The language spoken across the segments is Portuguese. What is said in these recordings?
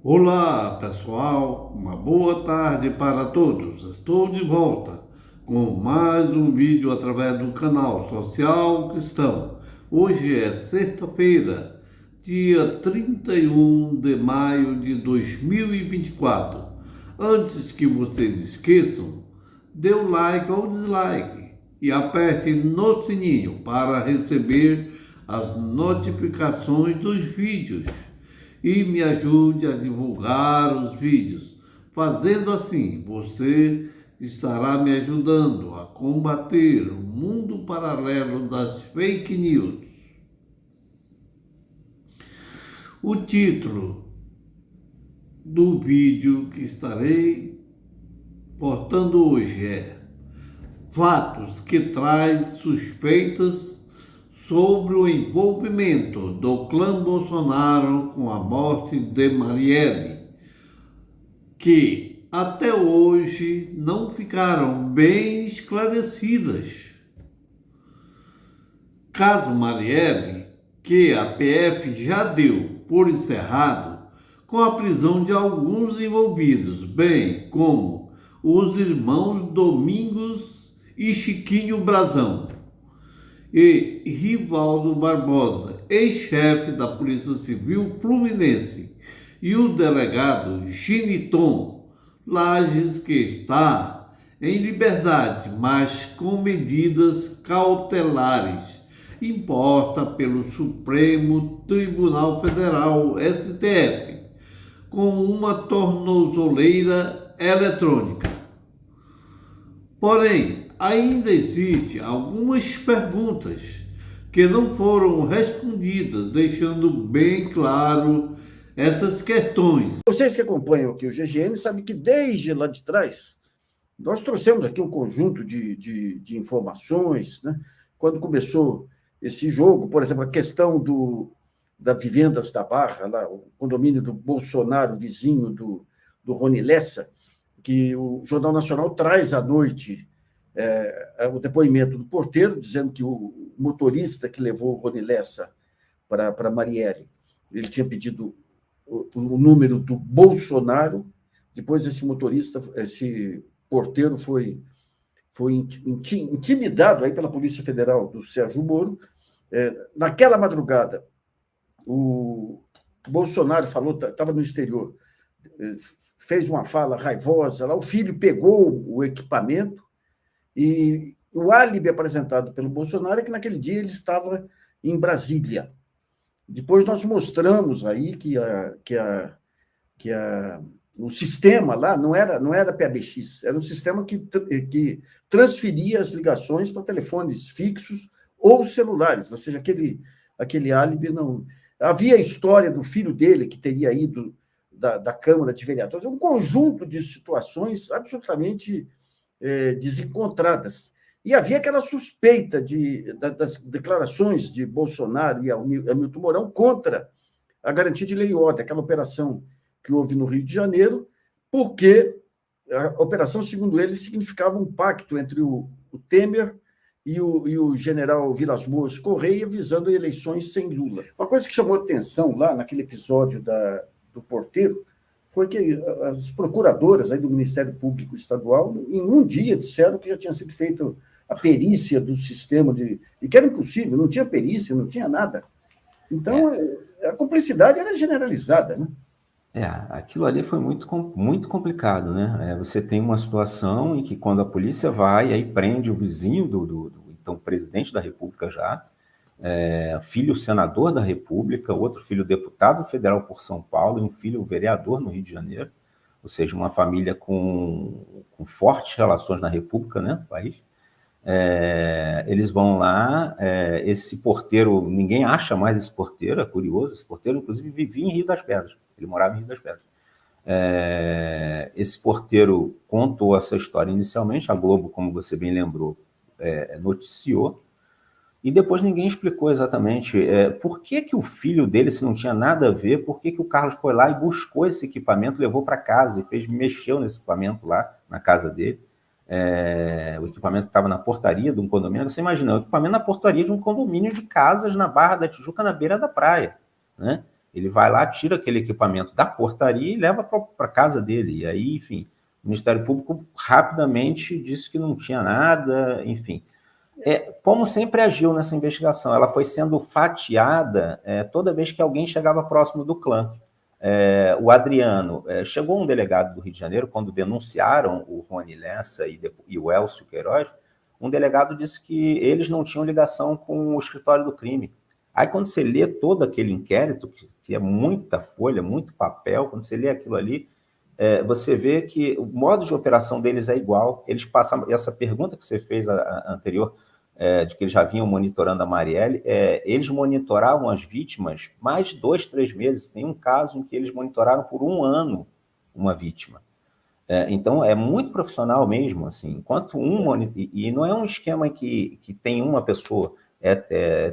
Olá, pessoal, uma boa tarde para todos. Estou de volta com mais um vídeo através do canal Social Cristão. Hoje é sexta-feira, dia 31 de maio de 2024. Antes que vocês esqueçam, dê o like ou dislike e aperte no sininho para receber as notificações dos vídeos. E me ajude a divulgar os vídeos. Fazendo assim, você estará me ajudando a combater o mundo paralelo das fake news. O título do vídeo que estarei postando hoje é Fatos que traz suspeitas sobre o envolvimento do clã Bolsonaro com a morte de Marielle, que até hoje não ficaram bem esclarecidas. Caso Marielle, que a PF já deu por encerrado com a prisão de alguns envolvidos, bem como os irmãos Domingos e Chiquinho Brazão, e Rivaldo Barbosa, ex-chefe da Polícia Civil Fluminense, e o delegado Giniton Lages, que está em liberdade, mas com medidas cautelares, imposta pelo Supremo Tribunal Federal, STF, com uma tornozeleira eletrônica. Porém, ainda existem algumas perguntas que não foram respondidas, deixando bem claro essas questões. Vocês que acompanham aqui o GGN sabem que desde lá de trás nós trouxemos aqui um conjunto de informações, né? Quando começou esse jogo, por exemplo, a questão da Vivendas da Barra, lá, o condomínio do Bolsonaro, vizinho do Rony Lessa, que o Jornal Nacional traz à noite o depoimento do porteiro, dizendo que o motorista que levou o Rony Lessa para Marielle, ele tinha pedido o número do Bolsonaro. Depois esse porteiro foi intimidado aí pela Polícia Federal do Sérgio Moro. Naquela madrugada, o Bolsonaro falou, estava no exterior, fez uma fala raivosa lá, o filho pegou o equipamento e o álibi apresentado pelo Bolsonaro é que naquele dia ele estava em Brasília. Depois nós mostramos aí que o sistema lá não era PABX, era um sistema que transferia as ligações para telefones fixos ou celulares, ou seja, aquele álibi não... Havia a história do filho dele que teria ido da Câmara de Vereadores, um conjunto de situações absolutamente desencontradas. E havia aquela suspeita das declarações de Bolsonaro e Hamilton Mourão contra a garantia de lei e ordem, aquela operação que houve no Rio de Janeiro, porque a operação, segundo eles, significava um pacto entre o Temer e o general Vilas Boas Correia, visando eleições sem Lula. Uma coisa que chamou atenção lá naquele episódio do porteiro foi que as procuradoras aí do Ministério Público Estadual, em um dia, disseram que já tinha sido feita a perícia do sistema, e que era impossível, não tinha perícia, não tinha nada. Então, a cumplicidade era generalizada, né? Aquilo ali foi muito complicado, né? Você tem uma situação em que quando a polícia vai, aí prende o vizinho do então presidente da República já, filho senador da República, outro filho deputado federal por São Paulo e um filho vereador no Rio de Janeiro, ou seja, uma família com fortes relações na República, né, no país. Eles vão lá, esse porteiro, ninguém acha mais esse porteiro, é curioso, esse porteiro inclusive vivia em Rio das Pedras, ele morava em Rio das Pedras. Esse porteiro contou essa história inicialmente, a Globo, como você bem lembrou, noticiou, E depois ninguém explicou exatamente por que que o filho dele, se não tinha nada a ver, por que que o Carlos foi lá e buscou esse equipamento, levou para casa e mexeu nesse equipamento lá na casa dele. O equipamento estava na portaria de um condomínio. Você imagina, o equipamento na portaria de um condomínio de casas na Barra da Tijuca, na beira da praia, né? Ele vai lá, tira aquele equipamento da portaria e leva para a casa dele. E aí, enfim, o Ministério Público rapidamente disse que não tinha nada, enfim. Como sempre agiu nessa investigação, ela foi sendo fatiada toda vez que alguém chegava próximo do clã. O Adriano, chegou um delegado do Rio de Janeiro, quando denunciaram o Rony Lessa e o Elcio Queiroz, um delegado disse que eles não tinham ligação com o escritório do crime. Aí, quando você lê todo aquele inquérito, que é muita folha, muito papel, quando você lê aquilo ali, você vê que o modo de operação deles é igual. Eles passam, essa pergunta que você fez anterior, de que eles já vinham monitorando a Marielle, eles monitoravam as vítimas mais de 2, 3 meses. Tem um caso em que eles monitoraram por 1 ano uma vítima. Então, é muito profissional mesmo, assim, enquanto e não é um esquema que tem uma pessoa,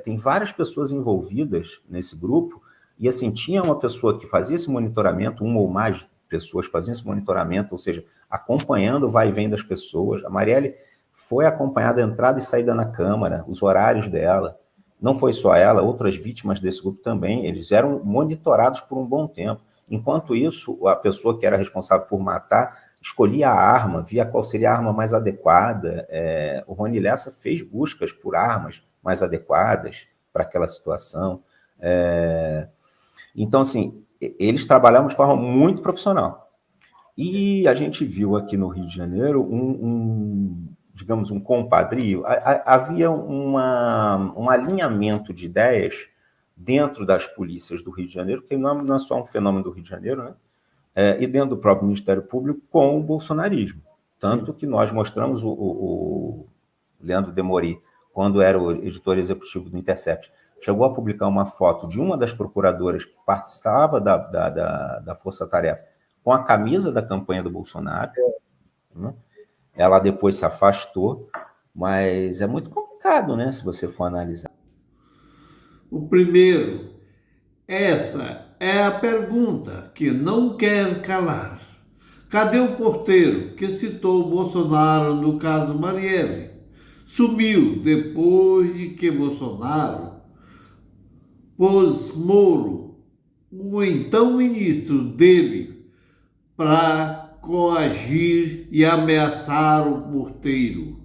tem várias pessoas envolvidas nesse grupo, e assim, tinha uma pessoa que fazia esse monitoramento, uma ou mais pessoas faziam esse monitoramento, ou seja, acompanhando o vai e vem das pessoas. A Marielle foi acompanhada a entrada e saída na Câmara, os horários dela. Não foi só ela, outras vítimas desse grupo também, eles eram monitorados por um bom tempo. Enquanto isso, a pessoa que era responsável por matar escolhia a arma, via qual seria a arma mais adequada. O Rony Lessa fez buscas por armas mais adequadas para aquela situação. Então, assim, eles trabalhavam de forma muito profissional. E a gente viu aqui no Rio de Janeiro digamos, um compadrio. Havia um alinhamento de ideias dentro das polícias do Rio de Janeiro, que não é só um fenômeno do Rio de Janeiro, né? E dentro do próprio Ministério Público, com o bolsonarismo. Tanto que nós mostramos o Leandro Demori, quando era o editor executivo do Intercept, chegou a publicar uma foto de uma das procuradoras que participava da Força Tarefa com a camisa da campanha do Bolsonaro, né? Ela depois se afastou, mas é muito complicado, né, se você for analisar. O primeiro, essa é a pergunta que não quer calar. Cadê o porteiro que citou Bolsonaro no caso Marielle? Sumiu depois de que Bolsonaro pôs Moro, o então ministro dele, para coagir e ameaçar o porteiro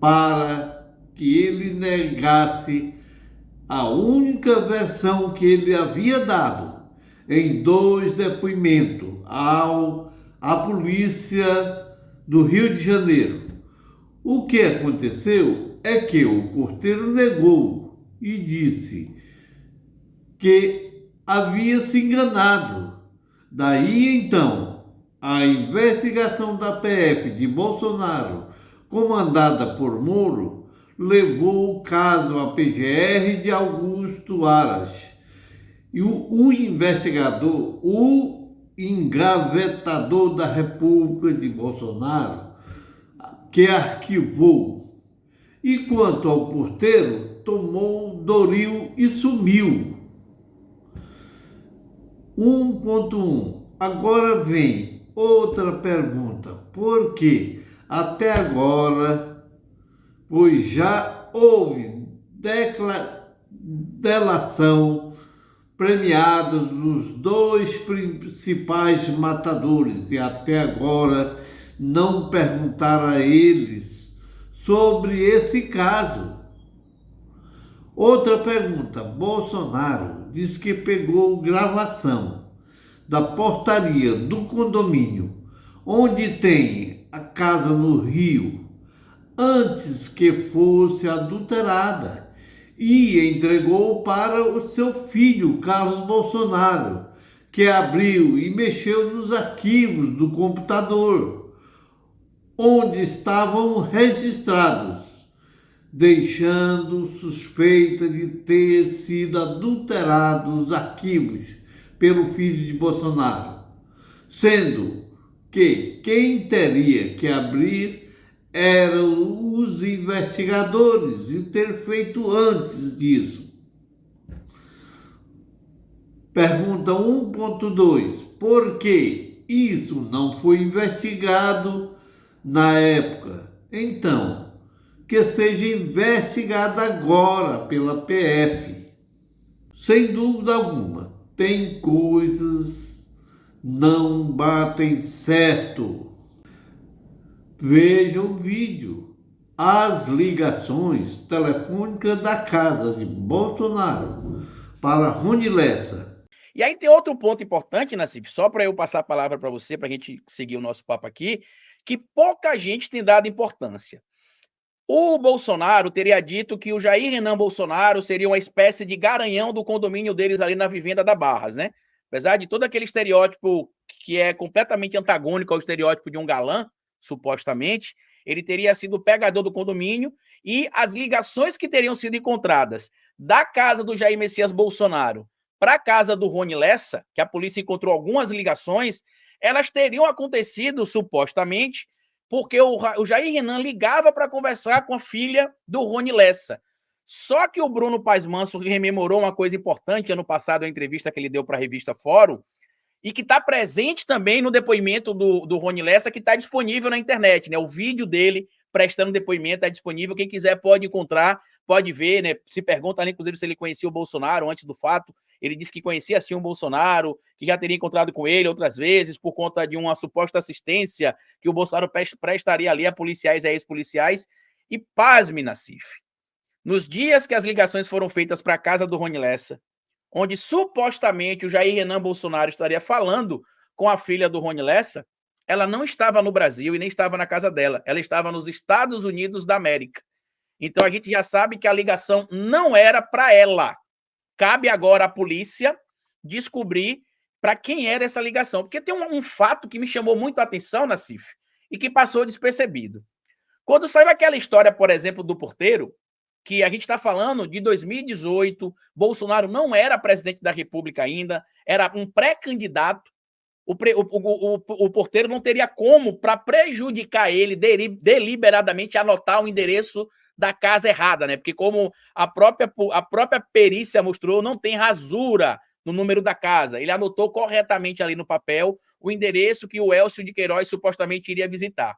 para que ele negasse a única versão que ele havia dado em 2 depoimentos à polícia do Rio de Janeiro. O que aconteceu é que o porteiro negou e disse que havia se enganado. Daí então, a investigação da PF de Bolsonaro, comandada por Moro, levou o caso à PGR de Augusto Aras. E o investigador, o engavetador da República de Bolsonaro, que arquivou. E quanto ao porteiro, tomou Doril e sumiu. 1.1. Agora vem outra pergunta. Por que até agora, pois já houve delação premiada dos 2 principais matadores e até agora não perguntaram a eles sobre esse caso? Outra pergunta. Bolsonaro diz que pegou gravação da portaria do condomínio onde tem a casa no Rio antes que fosse adulterada e entregou para o seu filho, Carlos Bolsonaro, que abriu e mexeu nos arquivos do computador onde estavam registrados, deixando suspeita de ter sido adulterados os arquivos pelo filho de Bolsonaro, sendo que quem teria que abrir eram os investigadores e ter feito antes disso. Pergunta 1.2. Por que isso não foi investigado na época? Então, que seja investigado agora pela PF. Sem dúvida alguma, tem coisas não batem certo. Veja o vídeo. As ligações telefônicas da casa de Bolsonaro para Rony Lessa. E aí tem outro ponto importante, Nassif, só para eu passar a palavra para você, para a gente seguir o nosso papo aqui, que pouca gente tem dado importância. O Bolsonaro teria dito que o Jair Renan Bolsonaro seria uma espécie de garanhão do condomínio deles ali na Vivenda da Barras, né? Apesar de todo aquele estereótipo que é completamente antagônico ao estereótipo de um galã, supostamente, ele teria sido o pegador do condomínio e as ligações que teriam sido encontradas da casa do Jair Messias Bolsonaro para a casa do Rony Lessa, que a polícia encontrou algumas ligações, elas teriam acontecido, supostamente, porque o Jair Renan ligava para conversar com a filha do Rony Lessa. Só que o Bruno Paes Manso rememorou uma coisa importante ano passado, a entrevista que ele deu para a revista Fórum, e que está presente também no depoimento do Rony Lessa, que está disponível na internet, né? O vídeo dele prestando depoimento está disponível, quem quiser pode encontrar, pode ver, né? Se pergunta ali, inclusive, se ele conhecia o Bolsonaro antes do fato. Ele disse que conhecia sim o Bolsonaro, que já teria encontrado com ele outras vezes por conta de uma suposta assistência que o Bolsonaro prestaria ali a policiais e a ex-policiais. E pasme, Nassif, nos dias que as ligações foram feitas para a casa do Rony Lessa, onde supostamente o Jair Renan Bolsonaro estaria falando com a filha do Rony Lessa, ela não estava no Brasil e nem estava na casa dela, ela estava nos Estados Unidos da América. Então a gente já sabe que a ligação não era para ela. Cabe agora à polícia descobrir para quem era essa ligação. Porque tem um fato que me chamou muito a atenção, Nassif, e que passou despercebido. Quando saiu aquela história, por exemplo, do porteiro, que a gente está falando de 2018, Bolsonaro não era presidente da República ainda, era um pré-candidato, o porteiro não teria como, para prejudicar ele, deliberadamente anotar o endereço da casa errada, né? Porque como a própria perícia mostrou, não tem rasura no número da casa. Ele anotou corretamente ali no papel o endereço que o Elcio de Queiroz supostamente iria visitar.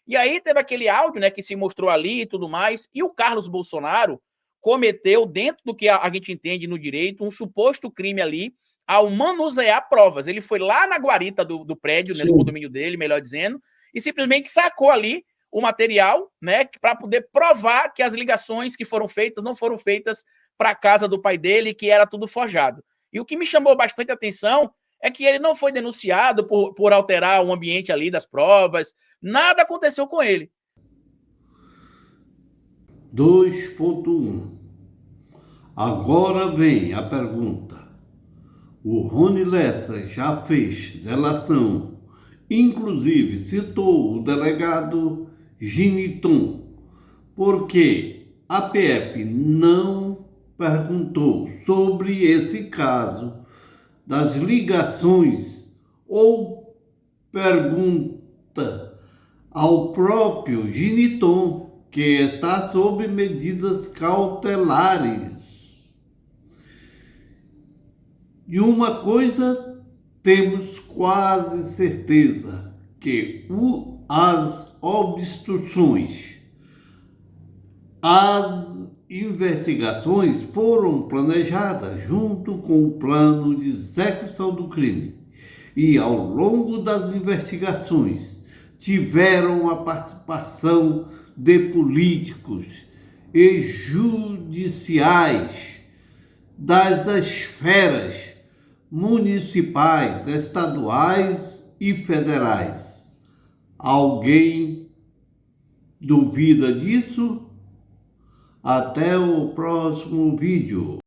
E aí teve aquele áudio, né, que se mostrou ali e tudo mais, e o Carlos Bolsonaro cometeu, dentro do que a gente entende no direito, um suposto crime ali ao manusear provas. Ele foi lá na guarita do prédio, né, do condomínio dele, melhor dizendo, e simplesmente sacou ali o material, né, para poder provar que as ligações que foram feitas não foram feitas para a casa do pai dele, que era tudo forjado. E o que me chamou bastante atenção é que ele não foi denunciado por alterar o ambiente ali das provas, nada aconteceu com ele. 2.1. Agora vem a pergunta. O Rony Lessa já fez delação, inclusive citou o delegado Giniton, porque a PF não perguntou sobre esse caso das ligações ou pergunta ao próprio Giniton, que está sob medidas cautelares. De uma coisa temos quase certeza, que as obstruções, as investigações foram planejadas junto com o plano de execução do crime e ao longo das investigações tiveram a participação de políticos e judiciais das esferas municipais, estaduais e federais. Alguém duvida disso? Até o próximo vídeo.